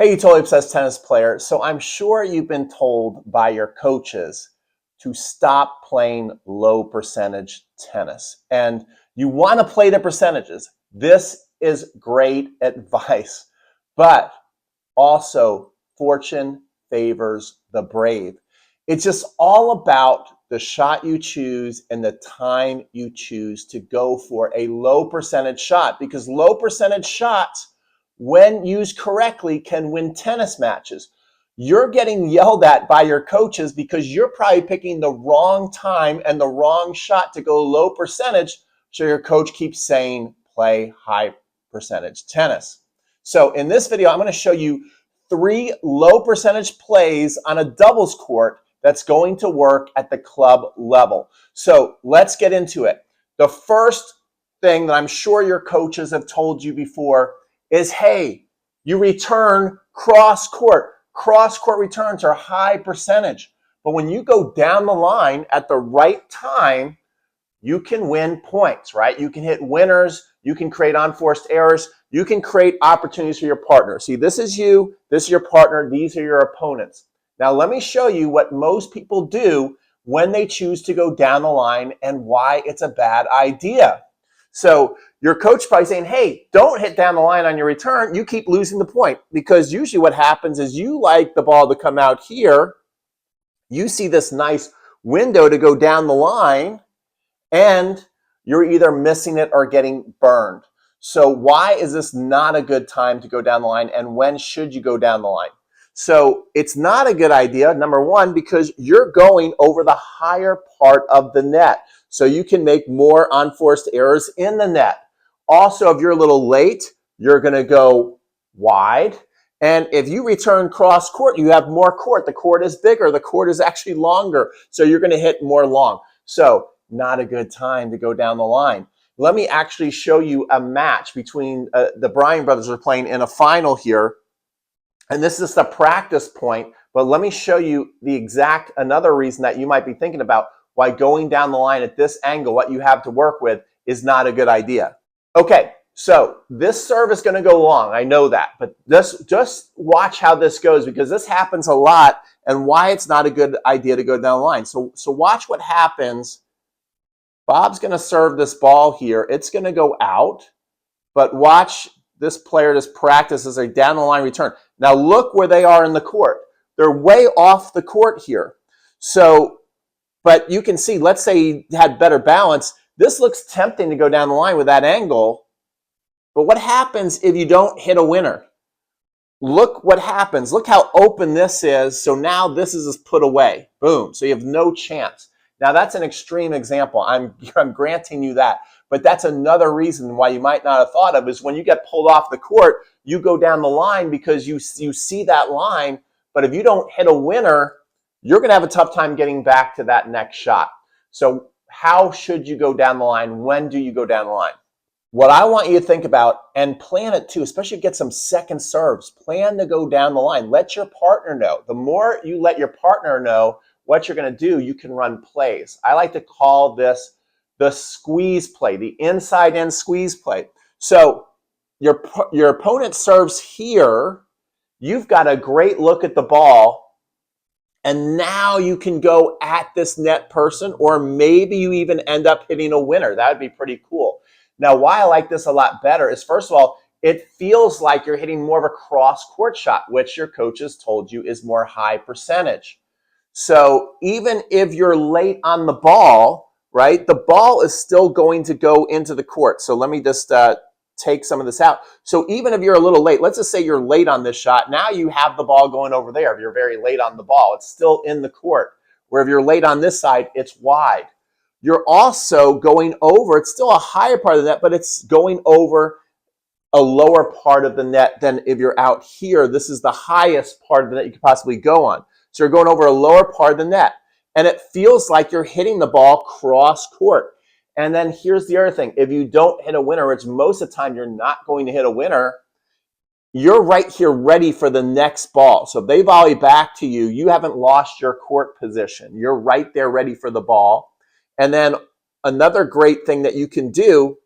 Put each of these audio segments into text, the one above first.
Hey, you totally obsessed tennis player. So I'm sure you've been told by your coaches to stop playing low percentage tennis. And you want to play the percentages. This is great advice. But also, fortune favors the brave. It's just all about the shot you choose and the time you choose to go for a low percentage shot, because low percentage shots, when used correctly, can win tennis matches. You're getting yelled at by your coaches because you're probably picking the wrong time and the wrong shot to go low percentage. So your coach keeps saying, play high percentage tennis. So in this video, I'm going to show you 3 low percentage plays on a doubles court that's going to work at the club level. So let's get into it. The first thing that I'm sure your coaches have told you before is, hey, you return cross court. Cross court returns are high percentage. But when you go down the line at the right time, you can win points, right? You can hit winners. You can create unforced errors. You can create opportunities for your partner. See, this is you. This is your partner. These are your opponents. Now, let me show you what most people do when they choose to go down the line and why it's a bad idea. So your coach probably saying, hey, don't hit down the line on your return. You keep losing the point, because usually what happens is you like the ball to come out here. You see this nice window to go down the line, and you're either missing it or getting burned. So why is this not a good time to go down the line, and when should you go down the line? So it's not a good idea, number one, because you're going over the higher part of the net. So you can make more unforced errors in the net. Also, if you're a little late, you're going to go wide. And if you return cross court, you have more court. The court is bigger. The court is actually longer. So you're going to hit more long. So not a good time to go down the line. Let me actually show you a match between the Bryan brothers are playing in a final here. And this is the practice point, but let me show you the exact, another reason that you might be thinking about why going down the line at this angle, what you have to work with, is not a good idea. Okay, so this serve is going to go long. I know that, but just watch how this goes, because this happens a lot and why it's not a good idea to go down the line. So watch what happens. Bob's going to serve this ball here. It's going to go out, but watch this player just practices a down the line return. Now look where they are in the court. They're way off the court here. So, but you can see, let's say he had better balance. This looks tempting to go down the line with that angle. But what happens if you don't hit a winner? Look what happens. Look how open this is. So now this is just put away. Boom. So you have no chance. Now that's an extreme example. I'm granting you that. But that's another reason why you might not have thought of, is when you get pulled off the court, you go down the line because you see that line. But if you don't hit a winner, you're going to have a tough time getting back to that next shot. So how should you go down the line? When do you go down the line? What I want you to think about, and plan it too, especially get some second serves, plan to go down the line. Let your partner know. The more you let your partner know what you're going to do, you can run plays. I like to call this the squeeze play, the inside-in squeeze play. So your opponent serves here. You've got a great look at the ball, and now you can go at this net person, or maybe you even end up hitting a winner. That would be pretty cool. Now, why I like this a lot better is, first of all, it feels like you're hitting more of a cross-court shot, which your coaches told you is more high percentage. So even if you're late on the ball, right, the ball is still going to go into the court. So let me just take some of this out. So even if you're a little late, let's just say you're late on this shot. Now you have the ball going over there. If you're very late on the ball, it's still in the court. Where if you're late on this side, it's wide. You're also going over, it's still a higher part of the net, but it's going over a lower part of the net than if you're out here. This is the highest part of the net you could possibly go on. So you're going over a lower part of the net. And it feels like you're hitting the ball cross court. And then here's the other thing. If you don't hit a winner, which most of the time you're not going to hit a winner, you're right here ready for the next ball. So if they volley back to you, you haven't lost your court position. You're right there ready for the ball. And then another great thing that you can do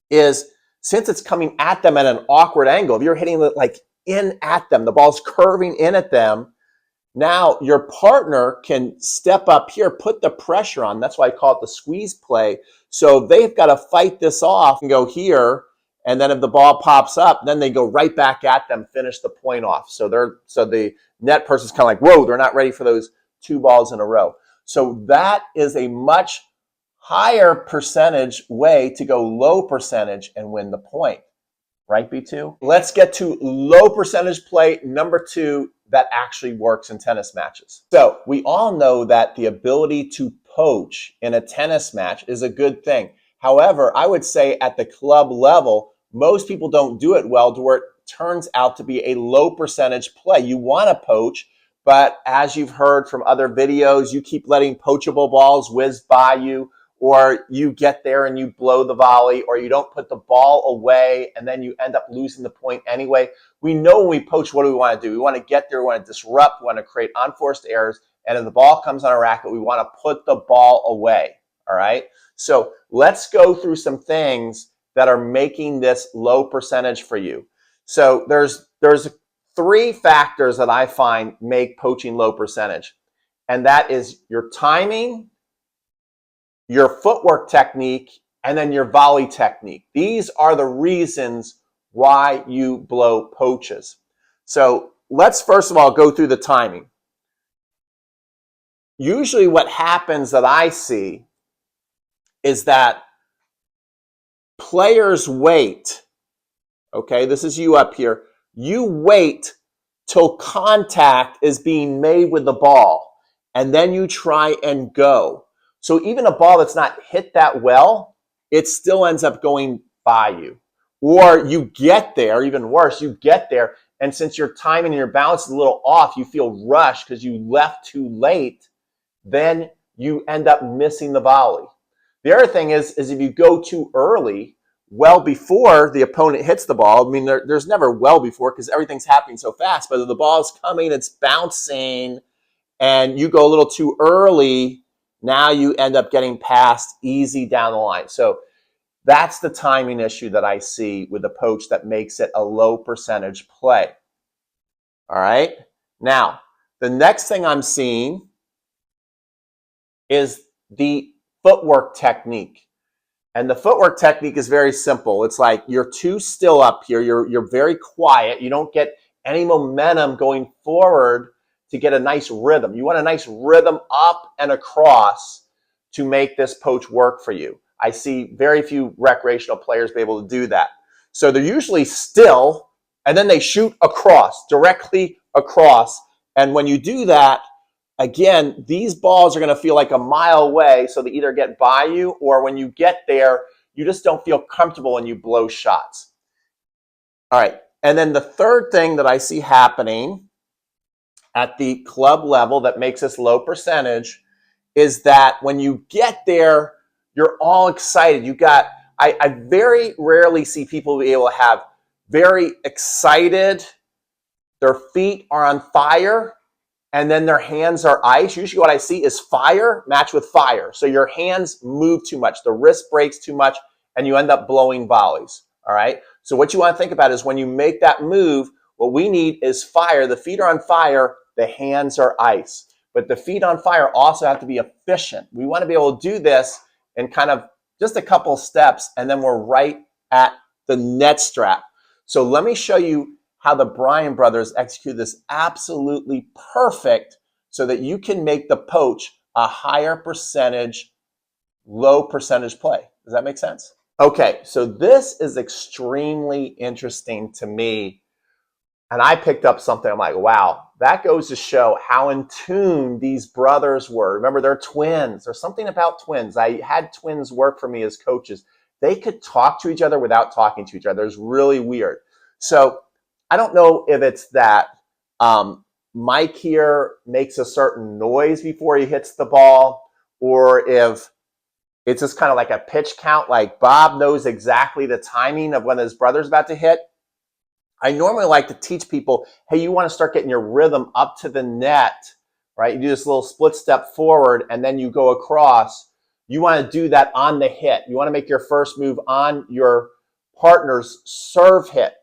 is, since it's coming at them at an awkward angle, if you're hitting it like in at them. The ball's curving in at them. Now your partner can step up here, put the pressure on. That's why I call it the squeeze play. So they've got to fight this off and go here. And then if the ball pops up, then they go right back at them, finish the point off. So the net person's kind of like, whoa, they're not ready for those 2 balls in a row. So that is a much higher percentage way to go low percentage and win the point. Right, B2? Let's get to low percentage play number 2 that actually works in tennis matches. So we all know that the ability to poach in a tennis match is a good thing. However, I would say at the club level, most people don't do it well to where it turns out to be a low percentage play. You want to poach, but as you've heard from other videos, you keep letting poachable balls whiz by you, or you get there and you blow the volley, or you don't put the ball away and then you end up losing the point anyway. We know when we poach, what do we want to do? We want to get there, we want to disrupt, we want to create unforced errors, and if the ball comes on a racket, we want to put the ball away, all right? So let's go through some things that are making this low percentage for you. So there's 3 factors that I find make poaching low percentage, and that is your timing, your footwork technique, and then your volley technique. These are the reasons why you blow poaches. So let's first of all go through the timing. Usually what happens that I see is that players wait. Okay, this is you up here. You wait till contact is being made with the ball, and then you try and go. So even a ball that's not hit that well, it still ends up going by you. Or you get there, even worse, you get there, and since your timing and your balance is a little off, you feel rushed because you left too late, then you end up missing the volley. The other thing is if you go too early, well before the opponent hits the ball, I mean, there's never well before because everything's happening so fast, but if the ball's coming, it's bouncing, and you go a little too early, now you end up getting passed easy down the line. So that's the timing issue that I see with the poach that makes it a low percentage play. All right. Now, the next thing I'm seeing is the footwork technique. And the footwork technique is very simple. It's like you're too still up here. You're very quiet. You don't get any momentum going forward to get a nice rhythm. You want a nice rhythm up and across to make this poach work for you. I see very few recreational players be able to do that. So they're usually still, and then they shoot across, directly across. And when you do that, again, these balls are going to feel like a mile away, so they either get by you, or when you get there, you just don't feel comfortable when you blow shots. All right, and then the third thing that I see happening at the club level that makes this low percentage is that when you get there, you're all excited. I very rarely see people be able to have very excited, their feet are on fire, and then their hands are ice. Usually what I see is fire matched with fire. So your hands move too much, the wrist breaks too much, and you end up blowing volleys, all right? So what you want to think about is when you make that move, what we need is fire. The feet are on fire, the hands are ice. But the feet on fire also have to be efficient. We want to be able to do this in kind of just a couple steps, and then we're right at the net strap. So let me show you how the Bryan brothers execute this absolutely perfect so that you can make the poach a higher percentage, low percentage play. Does that make sense? Okay, so this is extremely interesting to me. And I picked up something, I'm like, wow, that goes to show how in tune these brothers were. Remember, they're twins. There's something about twins. I had twins work for me as coaches. They could talk to each other without talking to each other. It's really weird. So I don't know if it's that Mike here makes a certain noise before he hits the ball, or if it's just kind of like a pitch count, like Bob knows exactly the timing of when his brother's about to hit. I normally like to teach people, hey, you want to start getting your rhythm up to the net, right? You do this little split step forward and then you go across. You want to do that on the hit. You want to make your first move on your partner's serve hit.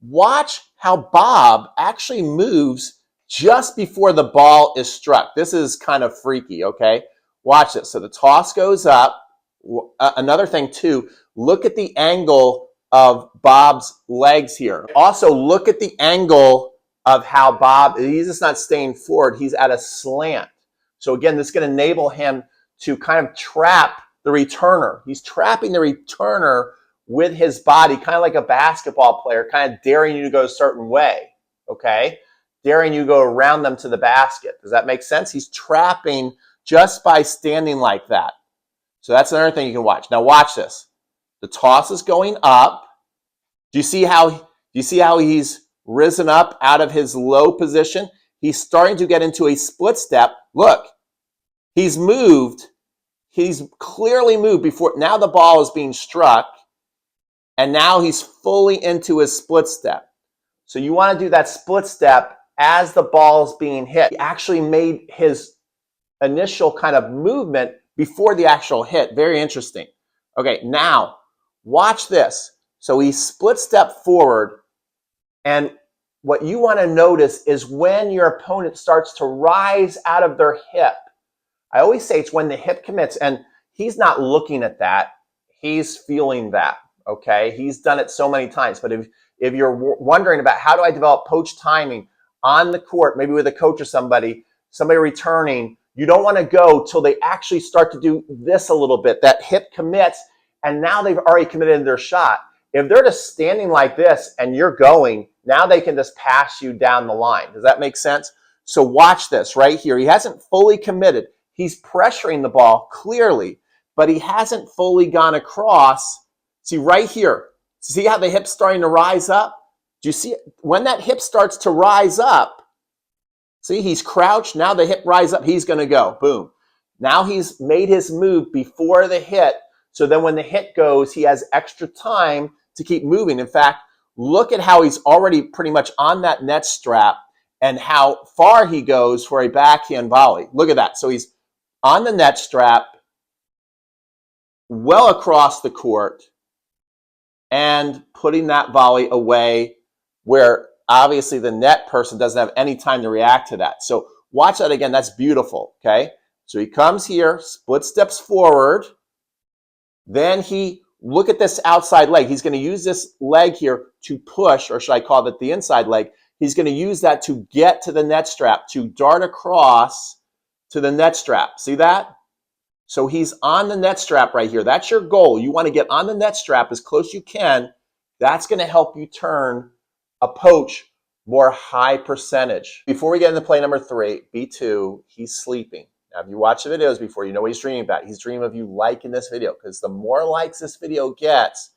Watch how Bob actually moves just before the ball is struck. This is kind of freaky, okay? Watch this. So the toss goes up. Another thing too, look at the angle of Bob's legs here. Also, look at the angle of how Bob, he's just not staying forward, he's at a slant. So again, this is going to enable him to kind of trap the returner. He's trapping the returner with his body, kind of like a basketball player, kind of daring you to go a certain way, okay? Daring you to go around them to the basket. Does that make sense? He's trapping just by standing like that. So that's another thing you can watch. Now watch this. The toss is going up. Do you see how he's risen up out of his low position? He's starting to get into a split step. Look, he's moved. He's clearly moved before. Now the ball is being struck. And now he's fully into his split step. So you want to do that split step as the ball is being hit. He actually made his initial kind of movement before the actual hit. Very interesting. Okay, now watch this. So he split step forward, and what you want to notice is when your opponent starts to rise out of their hip. I always say it's when the hip commits, and he's not looking at that. He's feeling that, okay? He's done it so many times. But if you're wondering about how do I develop poach timing on the court, maybe with a coach or somebody returning, you don't want to go till they actually start to do this a little bit. That hip commits, and now they've already committed their shot. If they're just standing like this and you're going, now they can just pass you down the line. Does that make sense? So watch this right here. He hasn't fully committed. He's pressuring the ball clearly, but he hasn't fully gone across. See right here. See how the hip's starting to rise up? Do you see it? When that hip starts to rise up, see, he's crouched. Now the hip rise up. He's going to go. Boom. Now he's made his move before the hit. So then when the hit goes, he has extra time to keep moving. In fact, look at how he's already pretty much on that net strap and how far he goes for a backhand volley. Look at that. So he's on the net strap, well across the court, and putting that volley away where obviously the net person doesn't have any time to react to that. So watch that again. That's beautiful, okay? So he comes here, split steps forward. Then look at this outside leg. He's going to use this leg here to push, or should I call it the inside leg? He's going to use that to get to the net strap, to dart across to the net strap. See that? So he's on the net strap right here. That's your goal. You want to get on the net strap as close as you can. That's going to help you turn a poach more high percentage. Before we get into play number 3, B2, he's sleeping. Now, if you watch the videos before, you know what he's dreaming about. He's dreaming of you liking this video, because the more likes this video gets,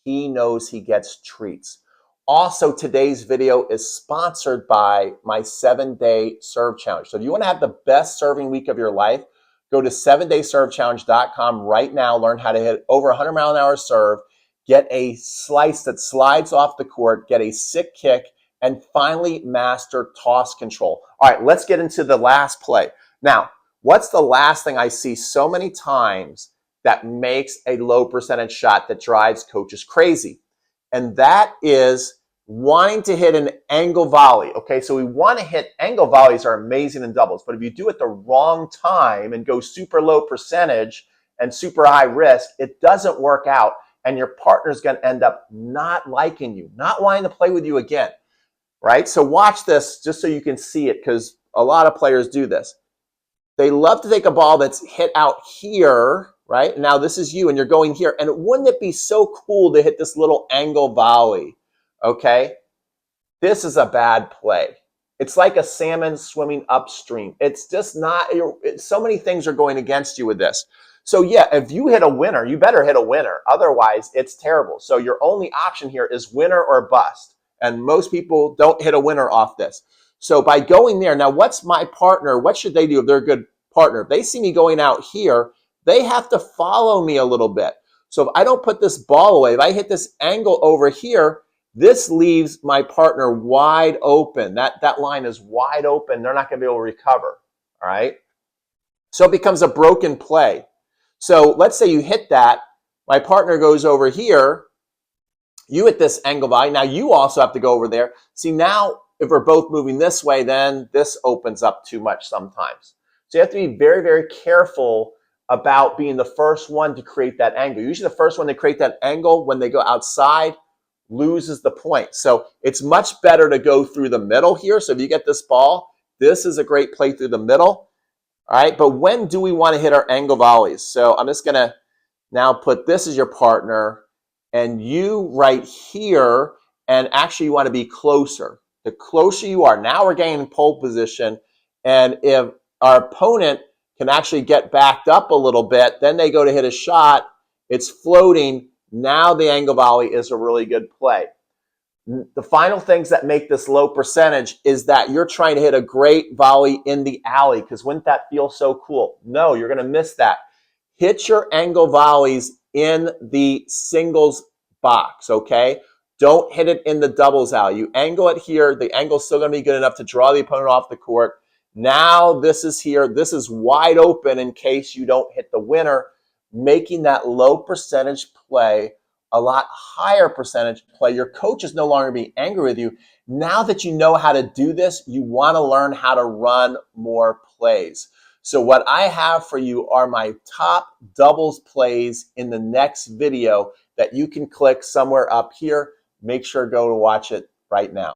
he knows he gets treats. Also, today's video is sponsored by my 7-day serve challenge. So if you want to have the best serving week of your life, go to 7dayservechallenge.com right now. Learn how to hit over 100-mile-an-hour serve, get a slice that slides off the court, get a sick kick, and finally master toss control. All right, let's get into the last play. Now, what's the last thing I see so many times that makes a low percentage shot that drives coaches crazy? And that is wanting to hit an angle volley. Okay, so we want to hit angle volleys are amazing in doubles, but if you do it the wrong time and go super low percentage and super high risk, it doesn't work out, and your partner's going to end up not liking you, not wanting to play with you again, right? So watch this just so you can see it, because a lot of players do this. They love to take a ball that's hit out here, right? Now this is you and you're going here. And wouldn't it be so cool to hit this little angle volley? Okay. This is a bad play. It's like a salmon swimming upstream. It's just not, so many things are going against you with this. So yeah, if you hit a winner, you better hit a winner. Otherwise, it's terrible. So your only option here is winner or bust. And most people don't hit a winner off this. So by going there, now what's my partner? What should they do if they're a good partner? If they see me going out here, they have to follow me a little bit. So if I don't put this ball away, if I hit this angle over here, this leaves my partner wide open. That line is wide open. They're not going to be able to recover. All right. So it becomes a broken play. So let's say you hit that. My partner goes over here you hit this angle volley. Now you also have to go over there. See, now if we're both moving this way, then this opens up too much sometimes. So you have to be very, very careful about being the first one to create that angle. Usually the first one to create that angle when they go outside loses the point. So it's much better to go through the middle here. So if you get this ball, this is a great play through the middle. All right, but when do we want to hit our angle volleys? So I'm just going to now put this as your partner and you right here, and actually you want to be closer. The closer you are, now we're getting in pole position, and if our opponent can actually get backed up a little bit, then they go to hit a shot, it's floating, now the angle volley is a really good play. The final things that make this low percentage is that you're trying to hit a great volley in the alley, because wouldn't that feel so cool? No, you're going to miss that. Hit your angle volleys in the singles box, okay? Don't hit it in the doubles alley. You angle it here. The angle's still going to be good enough to draw the opponent off the court. Now this is here. This is wide open in case you don't hit the winner, making that low percentage play a lot higher percentage play. Your coach is no longer being angry with you. Now that you know how to do this, you want to learn how to run more plays. So what I have for you are my top doubles plays in the next video that you can click somewhere up here. Make sure to go to watch it right now.